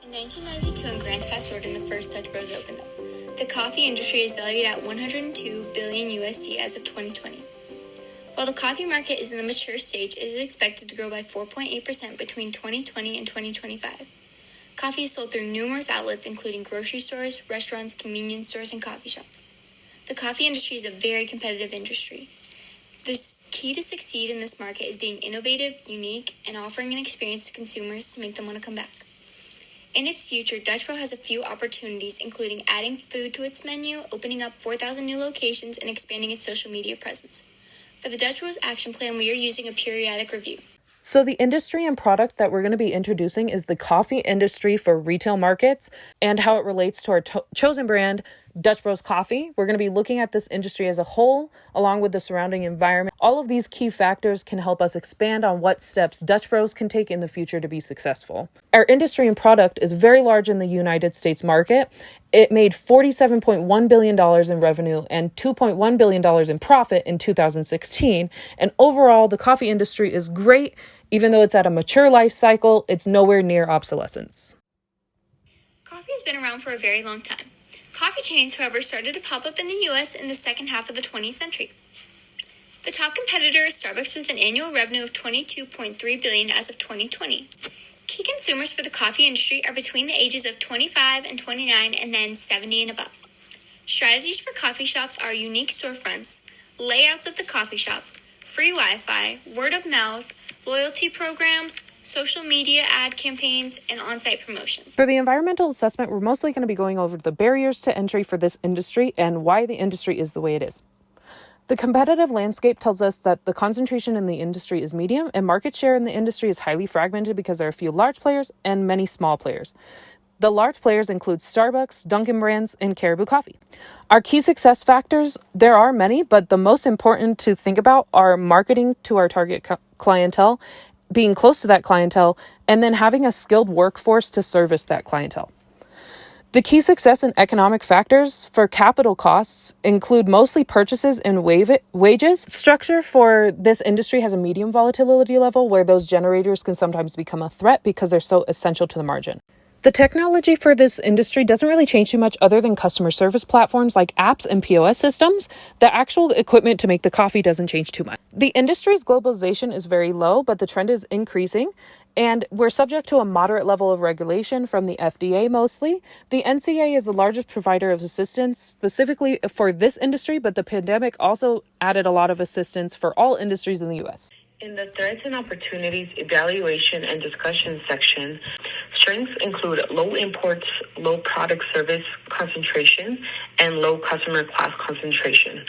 In 1992, in Grants Pass, Oregon, the first Dutchbros opened up. The coffee industry is valued at $102 billion USD as of 2020. While the coffee market is in the mature stage, it is expected to grow by 4.8% between 2020 and 2025. Coffee is sold through numerous outlets, including grocery stores, restaurants, convenience stores, and coffee shops. The coffee industry is a very competitive industry. The key to succeed in this market is being innovative, unique, and offering an experience to consumers to make them want to come back. In its future, Dutchbros has a few opportunities, including adding food to its menu, opening up 4,000 new locations, and expanding its social media presence. For the Dutchbros Action Plan, we are using a periodic review. So the industry and product that we're going to be introducing is the coffee industry for retail markets and how it relates to our chosen brand, Dutchbros Coffee. We're going to be looking at this industry as a whole, along with the surrounding environment. All of these key factors can help us expand on what steps Dutchbros can take in the future to be successful. Our industry and product is very large in the United States market. It made $47.1 billion in revenue and $2.1 billion in profit in 2016. And overall, the coffee industry is great. Even though it's at a mature life cycle, it's nowhere near obsolescence. Coffee has been around for a very long time. Coffee chains, however, started to pop up in the U.S. in the second half of the 20th century. The top competitor is Starbucks with an annual revenue of $22.3 billion as of 2020. Key consumers for the coffee industry are between the ages of 25 and 29 and then 70 and above. Strategies for coffee shops are unique storefronts, layouts of the coffee shop, free Wi-Fi, word of mouth, loyalty programs, social media ad campaigns, and on-site promotions. For the environmental assessment, we're mostly going to be going over the barriers to entry for this industry and why the industry is the way it is. The competitive landscape tells us that the concentration in the industry is medium and market share in the industry is highly fragmented because there are a few large players and many small players. The large players include Starbucks, Dunkin' Brands, and Caribou Coffee. Our key success factors, there are many, but the most important to think about are marketing to our target clientele, being close to that clientele, and then having a skilled workforce to service that clientele. The key success and economic factors for capital costs include mostly purchases and wages. Structure for this industry has a medium volatility level where those generators can sometimes become a threat because they're so essential to the margin. The technology for this industry doesn't really change too much other than customer service platforms like apps and POS systems. The actual equipment to make the coffee doesn't change too much. The industry's globalization is very low, but the trend is increasing, and we're subject to a moderate level of regulation from the FDA mostly. The NCA is the largest provider of assistance specifically for this industry, but the pandemic also added a lot of assistance for all industries in the U.S. In the Threats and Opportunities Evaluation and Discussion section, strengths include low imports, low product service concentration, and low customer class concentration.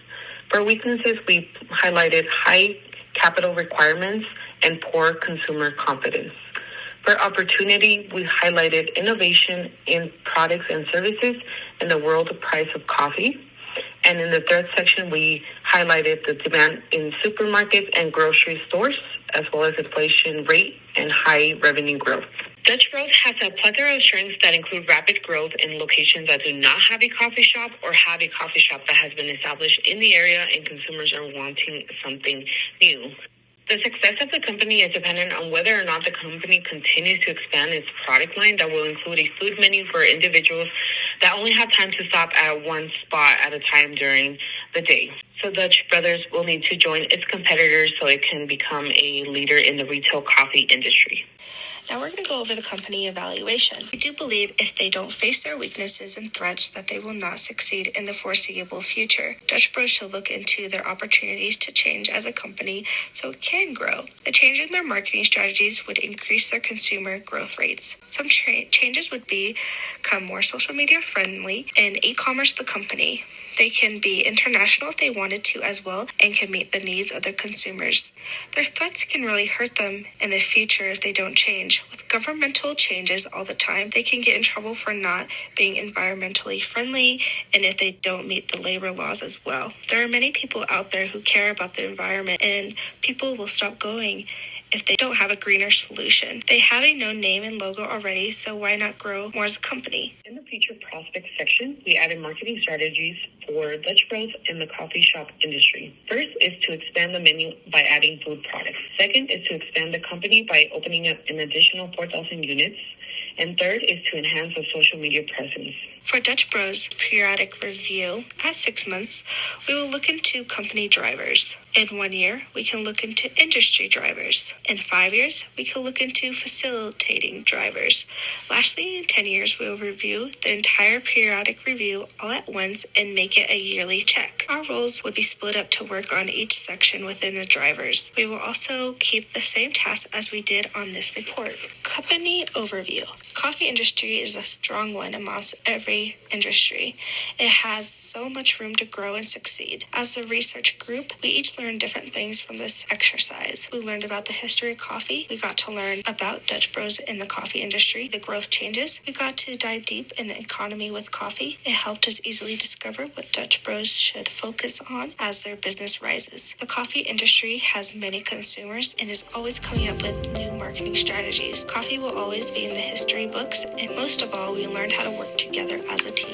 For weaknesses, we highlighted high capital requirements and poor consumer confidence. For opportunity, we highlighted innovation in products and services and the world price of coffee. And in the third section, we highlighted the demand in supermarkets and grocery stores, as well as inflation rate and high revenue growth. Dutchbros has a plethora of strengths that include rapid growth in locations that do not have a coffee shop or have a coffee shop that has been established in the area and consumers are wanting something new. The success of the company is dependent on whether or not the company continues to expand its product line that will include a food menu for individuals that only have time to stop at one spot at a time during the day. So Dutch Brothers will need to join its competitors so it can become a leader in the retail coffee industry. Now we're going to go over the company evaluation. We do believe if they don't face their weaknesses and threats that they will not succeed in the foreseeable future. Dutchbros should look into their opportunities to change as a company so it can grow. The change in their marketing strategies would increase their consumer growth rates. Some changes would become more social media friendly and e-commerce the company. They can be international if they wanted to as well and can meet the needs of their consumers. Their threats can really hurt them in the future if they don't change. With governmental changes all the time, they can get in trouble for not being environmentally friendly and if they don't meet the labor laws as well. There are many people out there who care about the environment and people will stop going if they don't have a greener solution. They have a known name and logo already, so why not grow more as a company? In the future prospects section, we added marketing strategies for Dutchbros in the coffee shop industry. First is to expand the menu by adding food products. Second is to expand the company by opening up an additional 4,000 units. And third is to enhance our social media presence. For Dutchbros periodic review, at 6 months, we will look into company drivers. In 1 year, we can look into industry drivers. In 5 years, we can look into facilitating drivers. Lastly, in 10 years, we will review the entire periodic review all at once and make it a yearly check. Our roles would be split up to work on each section within the drivers. We will also keep the same tasks as we did on this report. Company overview. Coffee industry is a strong one amongst every industry. It has so much room to grow and succeed. As a research group, we each learned different things from this exercise. We learned about the history of coffee. We got to learn about Dutchbros in the coffee industry, the growth changes. We got to dive deep in the economy with coffee. It helped us easily discover what Dutchbros should focus on as their business rises. The coffee industry has many consumers and is always coming up with new marketing strategies. Coffee will always be in the history books, and most of all, we learned how to work together as a team.